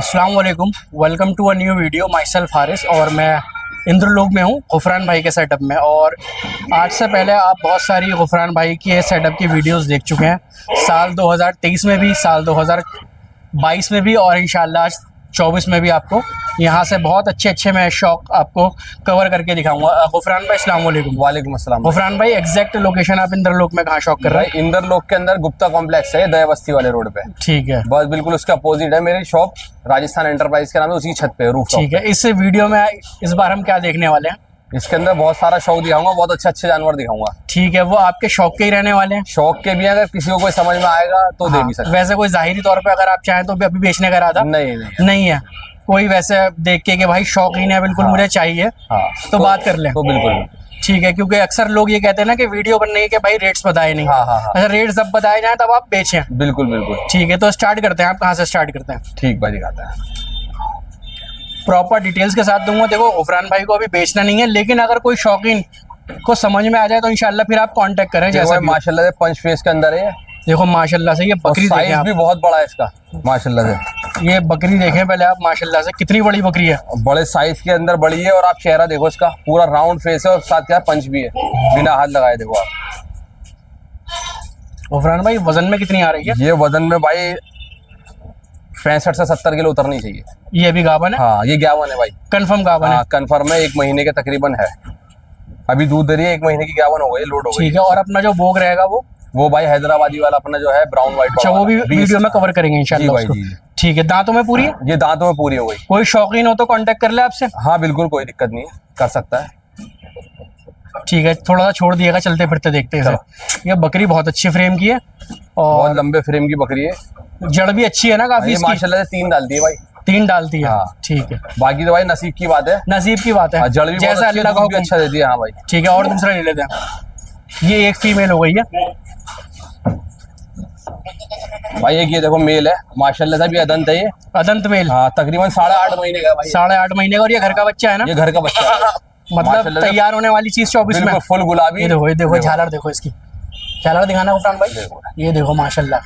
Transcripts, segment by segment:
अस्सलाम वालेकुम, welcome to a new video. My self Haris और मैं इंद्रलोक में हूँ गुफरान भाई के सेटअप में। और आज से पहले आप बहुत सारी गुफरान भाई की सेटअप की वीडियोस देख चुके हैं, साल 2023 में भी, साल 2022 में भी और इंशाल्लाह आज 24 में भी आपको यहाँ से बहुत अच्छे मैं शौक आपको कवर करके दिखाऊंगा। गुफरान भाई अस्सलाम वालेकुम। वालेकुम अस्सलाम। गुफरान भाई एग्जैक्ट लोकेशन आप इंद्रलोक में कहाँ शौक कर रहे हैं? इंद्रलोक के अंदर गुप्ता कॉम्प्लेक्स है, दया बस्ती वाले रोड पे। ठीक है, बस बिल्कुल उसके अपोजिट है मेरी शॉप, राजस्थान एंटरप्राइज के नाम है, उसी छत पे रूफ टॉप। ठीक है। इस वीडियो में इस बार हम क्या देखने वाले हैं? इसके अंदर बहुत सारा शौक दिखाऊंगा, बहुत अच्छे जानवर दिखाऊंगा। ठीक है, वो आपके शौक के ही रहने वाले हैं? शौक के भी, अगर किसी को कोई समझ में आएगा तो दे भी सकते। वैसे कोई जाहिरी तौर पे अगर आप चाहें तो भी अभी बेचने का इरादा नहीं है कोई? वैसे देख के कि भाई शौकीन है बिल्कुल, मुझे चाहिए, तो बात कर लें। तो बिल्कुल ठीक है, क्योंकि अक्सर लोग ये कहते हैं ना कि वीडियो बनने के भाई रेट्स बताए नहीं। अच्छा, रेट्स जब बताए जाए तब आप बेचें। बिल्कुल। ठीक है, तो स्टार्ट करते हैं। आप कहाँ से स्टार्ट करते हैं? ठीक भाई, दिखाते हैं। प्रॉपर डिटेल्स के साथ दूंगा। देखो, गुफरान भाई को अभी बेचना नहीं है, लेकिन अगर कोई शौकीन को समझ में आ जाए तो इंशाल्लाह फिर आप कांटेक्ट करें। जैसा माशाल्लाह से पंच फेस के अंदर है। देखो माशाल्लाह से ये बकरी साइज भी बहुत बड़ा है इसका, माशाल्लाह से। ये बकरी देखें पहले आप, माशाल्लाह से कितनी बड़ी बकरी है। बड़े साइज के अंदर बड़ी है, और आप चेहरा देखो इसका, पूरा राउंड फेस है और साथ क्या पंच भी है, बिना हाथ लगाए। देखो आप गुफरान भाई, वजन में कितनी आ रही है? ये वजन में भाई 65 से 70 किलो उतरनी चाहिए। ये भी गावन है? हाँ, ये गावन है भाई, कंफर्म गावन है? कंफर्म है, 1 महीने के तकरीबन है। अभी दूध दे रही है, 1 महीने की गावन हो गई, लोड हो गई। ठीक है, और अपना जो बोग रहेगा वो भाई हैदराबादी वाला अपना जो है, ब्राउन व्हाइट। अच्छा, वो भी वीडियो में कवर करेंगे इंशाल्लाह उसको। ठीक है, दांतों में पूरी है? ये दांतों में पूरी हो गई। कोई शौकीन हो तो कांटेक्ट कर ले आपसे? हाँ बिल्कुल, कोई दिक्कत नहीं है, कर सकता है। ठीक है, थोड़ा सा छोड़ दिएगा, चलते फिरते देखते हैं। ये बकरी बहुत अच्छी फ्रेम की है और बहुत लंबे फ्रेम की बकरी है। जड़ भी अच्छी है ना काफी? माशाल्लाह से 3 डालती है भाई। 3 डालती है? हाँ। ठीक है, बाकी तो भाई नसीब की बात है। नसीब की बात है। जड़ भी जैसा अल्लाह का अच्छा देती है। हाँ भाई, ठीक है, और दूसरा ले लेते हैं। ये एक फीमेल हो गई है भाई। एक ये देखो मेल है, माशाल्लाह से भी अदंत है। ये अदंत मेल? हाँ, तकरीबन 8.5 महीने का भाई। 8.5 महीने का। और ये घर का बच्चा है ना? ये घर का बच्चा है। मतलब तैयार होने वाली चीज 24 में। फुल गुलाबी। ये देखो झालर देखो इसकी, झालर दिखाना गुफरान भाई। ये देखो माशाल्लाह,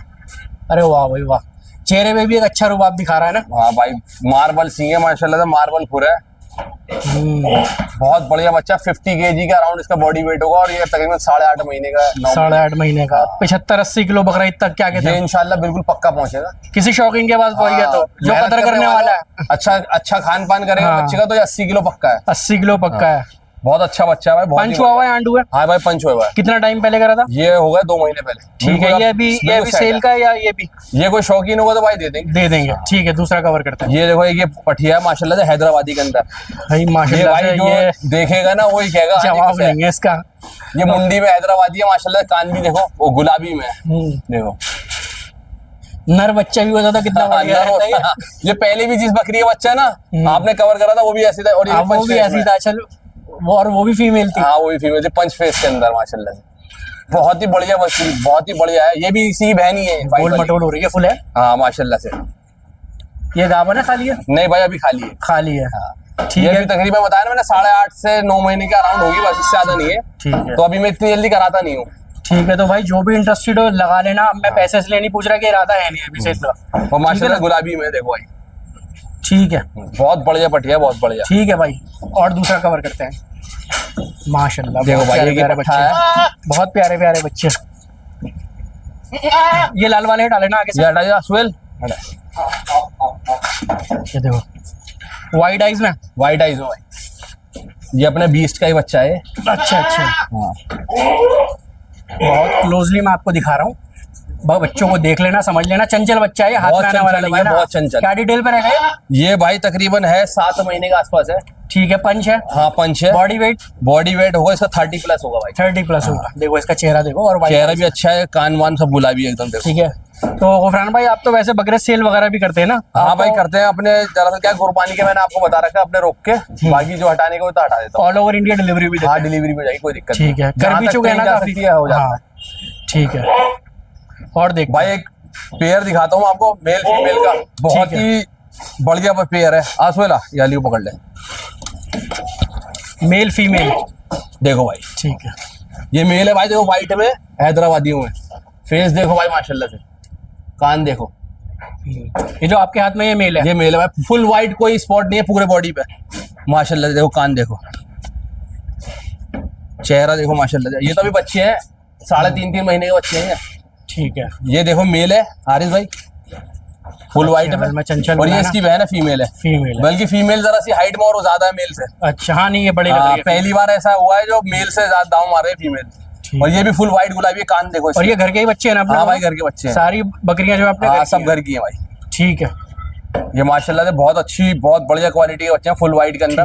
अरे वाह भाई वाह, चेहरे पे भी एक अच्छा रुबाब दिखा रहा है ना। हाँ भाई, मार्बल सींग है माशाल्लाह से, मार्बल खुर है। बहुत बढ़िया बच्चा, 50 kg का अराउंड इसका बॉडी वेट होगा, और ये तकरीबन 8.5 महीने का। 8.5 महीने का 75-80 किलो बकरा तक क्या कहते हैं? इंशाल्लाह बिल्कुल पक्का पहुंचेगा। किसी शौकीन के पास पहुंच गया तो जो कदर करने वाला है, अच्छा खान पान करेगा बच्चे का, तो 80 किलो पक्का है। 80 किलो पक्का है। बहुत अच्छा बच्चा है भाई। पंच हुआ हुआ है, आंडू है? हाँ भाई, पंच हुआ है। कितना टाइम पहले करा था? ये हो गया 2 महीने पहले। ठीक है, ये भी सेल का है या ये भी? ये कोई शौकीन होगा तो भाई दे देंगे। ठीक है, दूसरा कवर करते हैं। ये देखो, ये पठिया है माशाल्लाह से, हैदराबादी के अंदर भाई माशाल्लाह से। ये देखेगा ना वही कहेगा जवाब नहीं है इसका। ये मुंडी में हैदराबादी है माशाल्लाह, कान भी देखो वो गुलाबी में देखो। नर बच्चा भी होता था, कितना बढ़िया रहता है। ये पहले भी जिस बकरी का बच्चा है ना आपने कवर करा था, वो भी ऐसी था, और वो भी ऐसी था। चलो, और वो भी फीमेल थी? हाँ, वो भी फीमेल थी, पंच फेस के अंदर माशाल्लाह से। बहुत ही बढ़िया बच्ची, बहुत ही बढ़िया है। ये भी इसी की बहन ही है। गोल मटोल हो रही है, फुल है। हाँ माशाल्लाह से। ये गावन है खाली है? नहीं भाई, अभी खाली है। ठीक है, तकरीबन बताया ना मैंने, 8.5 से 9 महीने के अराउंड होगी, बस इससे ज्यादा नहीं है। ठीक है, तो अभी मैं इतनी जल्दी कराता नहीं हूँ। ठीक है, तो भाई जो भी इंटरेस्टेड हो लगा लेना। अब मैं पैसे इसलिए नहीं पूछ रहा कि इरादा है नहीं अभी से इसका। और माशाल्लाह गुलाबी में देखो भाई। ठीक है, बहुत बढ़िया पटिया, बहुत बढ़िया। ठीक है भाई, और दूसरा कवर करते हैं। माशाल्लाह देखो भाई, प्यारे बच्चे हैं, बहुत प्यारे प्यारे बच्चे। ये लाल वाले डाले ना आगे से? हटा सुहेल, ये देखो वाइट आइज में। वाइट आइज में भाई, ये अपने बीस्ट का ही बच्चा है। अच्छा। हाँ, बहुत क्लोजली मैं आपको दिखा रहा हूँ, बच्चों को देख लेना, समझ लेना। चंचल बच्चा है, हाथ में आने वाला नहीं है ना? बहुत चंचल। क्या डिटेल पे रहेगा ये भाई? तकरीबन है 7 महीने के आसपास है। ठीक है, पंच है? हाँ, पंच है। बॉडी वेट होगा इसका 30+ होगा भाई। 30+ होगा। देखो इसका चेहरा देखो, और चेहरा भी अच्छा है, कान वान सब गुलाबी एकदम। ठीक है, तो गुफरान भाई आप तो वैसे बकरे सेल वगैरह भी करते हैं ना? हाँ भाई, करते हैं अपने। दरअसल क्या, कुर्बानी के मैंने आपको बता रखा है, अपने रोक के, बाकी जो हटाने को तो हटा देता हूँ। ऑल ओवर इंडिया डिलीवरी भी? हाँ, डिलीवरी में जाएगी, कोई दिक्कत। ठीक है, कर भी चुके हैं ना काफी? हो जाता है। ठीक है, और देख भाई एक पेयर दिखाता हूँ आपको, मेल फीमेल का, बहुत ही बढ़िया पेयर है। आसवेला या लियो पकड़ ले, मेल फीमेल देखो भाई। ठीक है, ये मेल है भाई, देखो व्हाइट में, हैदराबादियों में। फेस देखो भाई माशाल्लाह से, कान देखो, ये जो आपके हाथ में ये मेल है, ये मेल है भाई, फुल वाइट, कोई स्पॉट नहीं है पूरे बॉडी पे माशाल्लाह। देखो कान देखो, चेहरा देखो माशाल्लाह। ये तो अभी बच्चे हैं, 3.5 महीने के बच्चे हैं। ठीक है, ये देखो मेल है हारिस भाई, फुल वाइट में चंचल, और ये इसकी बहन है, फीमेल है। फीमेल है। बल्कि फीमेल जरा सी हाइट में और ज्यादा है मेल से। अच्छा, हाँ नहीं ये बड़ी लग रही है। पहली बार ऐसा हुआ है जो मेल से ज्यादा दाम मार रहे हैं फीमेल। और ये भी फुल वाइट गुलाबी, कान देखो इसके। और ये घर के ही बच्चे हैं ना अपने? हाँ भाई, घर के बच्चे हैं सारी बकरियां जो आपने हाँ, सब घर की है भाई। ठीक है, ये माशाल्लाह से बहुत अच्छी, बहुत बढ़िया क्वालिटी के बच्चे हैं, फुल वाइट के अंदर।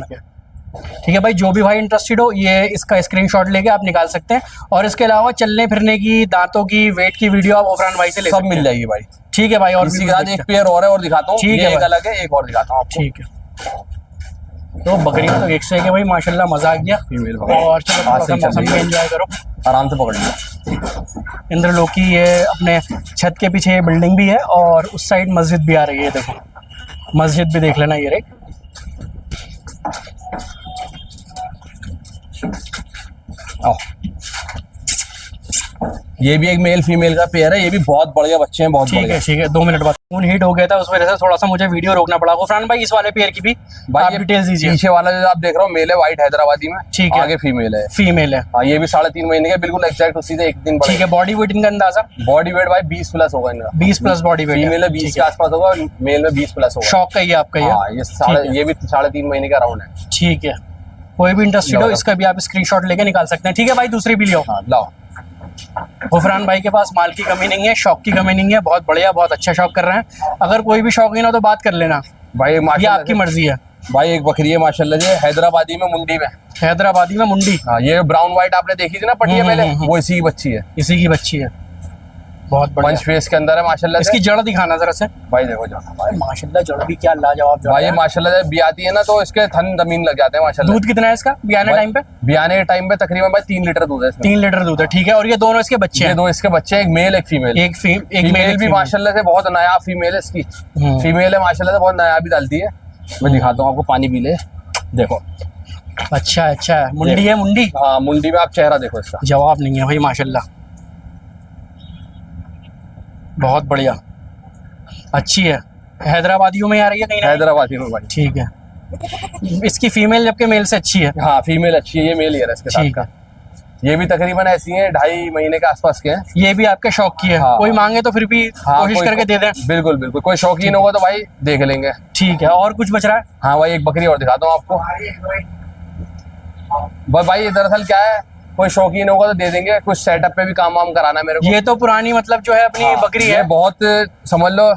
ठीक है भाई, जो भी भाई इंटरेस्टेड हो ये इसका स्क्रीनशॉट लेके आप निकाल सकते हैं। और इसके अलावा चलने फिरने की, दांतों की, वेट की वीडियो आप गफरान भाई से ले सकते सब मिल जाएगी भाई। ठीक है भाई, और इसी के साथ एक पेयर और है, और दिखाता हूँ। ठीक है, एक अलग है, एक और दिखाता हूँ आपको। ठीक है। तो बकरियां तो एक से एक है भाई माशाल्लाह, मजा आ गया। फीमेल और चलो थोड़ा सा मौसम में एंजॉय करो, आराम से पकड़ लिया। इंद्रलोक की ये अपने छत के पीछे ये बिल्डिंग भी है, और उस साइड मस्जिद भी आ रही है। देखो मस्जिद भी देख लेना, ये रे। आओ, ये भी एक मेल फीमेल का पेयर है, ये भी बहुत बढ़िया बच्चे हैं, बहुत ठीक बढ़िया। है, ठीक है। 2 मिनट बाद फोन हीट हो गया था, उस वजह से थोड़ा सा मुझे वीडियो रोकना पड़ा। गफरान भाई इस वाले पेयर की भी आप डिटेल्स दीजिए। पीछे वाला जो आप देख रहे हो मेल है, व्हाइट हैदराबादी में। ठीक है, आगे फीमेल है। फीमेल है। हाँ, ये भी 3.5 महीने का, बिल्कुल एग्जैक्ट उसी से एक दिन बड़ा। ठीक है, बॉडी वेट इनका अंदाजा? बॉडी वेट भाई 20 प्लस होगा इनका। 20 प्लस बॉडी वेट। फीमेल है 20 के आसपास होगा, और मेल में 20 प्लस होगा। शौक का ही आपका ये? हाँ, ये भी 3.5 महीने का राउंड है। ठीक है, कोई भी इंटरेस्टेड हो इसका भी आप स्क्रीनशॉट लेके निकाल सकते हैं। ठीक है भाई, दूसरी भी लियो। हाँ लाओ। गफरान भाई के पास माल की कमी नहीं है, शौक की कमी नहीं है। बहुत बढ़िया, बहुत अच्छा शौक कर रहे हैं। अगर कोई भी शौकीन हो तो बात कर लेना भाई, ये माशाल्लाह आपकी मर्जी है। भाई एक बकरी है माशाल्लाह से, हैदराबादी में, मुंडी में। हैदराबादी में मुंडी? हाँ, ये ब्राउन व्हाइट आपने देखी थी ना पट्टिया पहले, वो इसी की बच्ची है। इसी की बच्ची है, बहुत बढ़िया। पंच फेस के अंदर है माशाल्लाह से। इसकी जड़ दिखाना जरा से भाई देखो जो भाई, माशाल्लाह जड़ भी क्या लाजवाब जड़ भाई, ये है। माशाल्लाह से बियाती है ना, तो इसके थन जमीन लग जाते हैं माशाल्लाह। दूध कितना है इसका बियाने टाइम पे? बियाने के टाइम पे तकरीबन भाई 3 लीटर दूध है इसमें। 3 लीटर दूध है। ठीक है, और ये दोनों इसके बच्चे ये हैं? 2 इसके बच्चे हैं, एक मेल एक फीमेल। एक फीमेल भी माशाल्लाह से बहुत नायाब फीमेल है इसकी। फीमेल है माशाल्लाह से, बहुत नायाब भी डालती है। मैं दिखाता हूँ आपको, पानी पी ले। देखो अच्छा अच्छा, मुंडी है मुंडी? हाँ, मुंडी में आप चेहरा देखो इसका, जवाब नहीं है भाई माशाल्लाह, बहुत बढ़िया, अच्छी है। हैदराबादियों में आ रही है कहीं ना? हैदराबादी में भाई। ठीक है, इसकी फीमेल जबकि मेल से अच्छी है। हाँ, फीमेल अच्छी है, ये मेल ही है इसके साथ ठीक का। है, ये भी तकरीबन ऐसी है, 2.5 महीने के आसपास के हैं। ये भी आपके शौक की है? हाँ, कोई मांगे तो फिर भी हाँ, कोशिश करके दे दें? बिल्कुल बिल्कुल, कोई शौकीन होगा तो भाई देख लेंगे। ठीक है, और कुछ बच रहा है? हाँ भाई, एक बकरी और दिखाता हूँ आपको। बस भाई, ये दरअसल क्या है, कोई शौकीन होगा तो दे देंगे। कुछ सेटअप पे भी काम वाम कराना है मेरे को। ये तो पुरानी मतलब जो है अपनी हाँ, बकरी ये है, बहुत समझ लो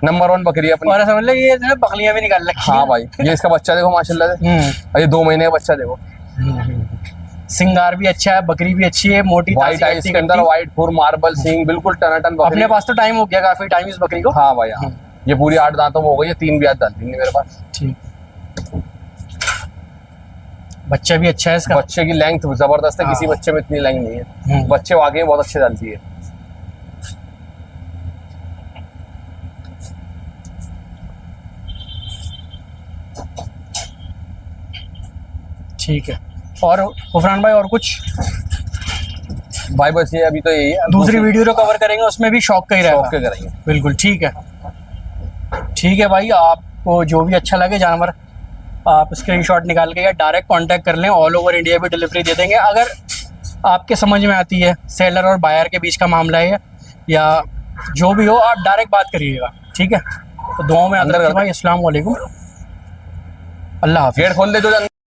नंबर 1 बकरी है अपनी। और समझ लो ये जो है बकलियां भी निकाल रखी हाँ भाई, ये इसका बच्चा देखो माशाल्लाह से, और ये 2 महीने का बच्चा देखो। सिंगार भी अच्छा है, बकरी भी अच्छी है, मोटी व्हाइट आइस के अंदर, व्हाइट फुर, मार्बल सींग, बिल्कुल टनाटन बकरी। अपने पास तो टाइम हो गया काफी टाइम इस बकरी को। हाँ भाई, हाँ, ये पूरी 8 दांतों में हो गई है, 3 ब्याज डाल देंगे मेरे पास। ठीक, बच्चा भी अच्छा है इसका? बच्चे की लेंथ जबरदस्त है, हाँ। किसी बच्चे में इतनी लेंथ नहीं है। बच्चे वाकई बहुत अच्छे डालती है। ठीक है, और गफरान भाई और कुछ? भाई बस ये अभी तो यही है, दूसरी वीडियो जो कवर करेंगे उसमें भी शौक का ही शौक के रहेगा। करेंगे। बिल्कुल ठीक है, ठीक है भाई, आपको जो भी अच्छा लगे जानवर आप स्क्रीनशॉट निकाल के या डायरेक्ट कांटेक्ट कर लें, ऑल ओवर इंडिया भी डिलीवरी दे देंगे। अगर आपके समझ में आती है सेलर और बायर के बीच का मामला है या जो भी हो, आप डायरेक्ट बात करिएगा। ठीक है, तो दुआओं में अंदर भाई। अस्सलाम वालेकुम, अल्लाह हाफिज़। गेट खोल दे जो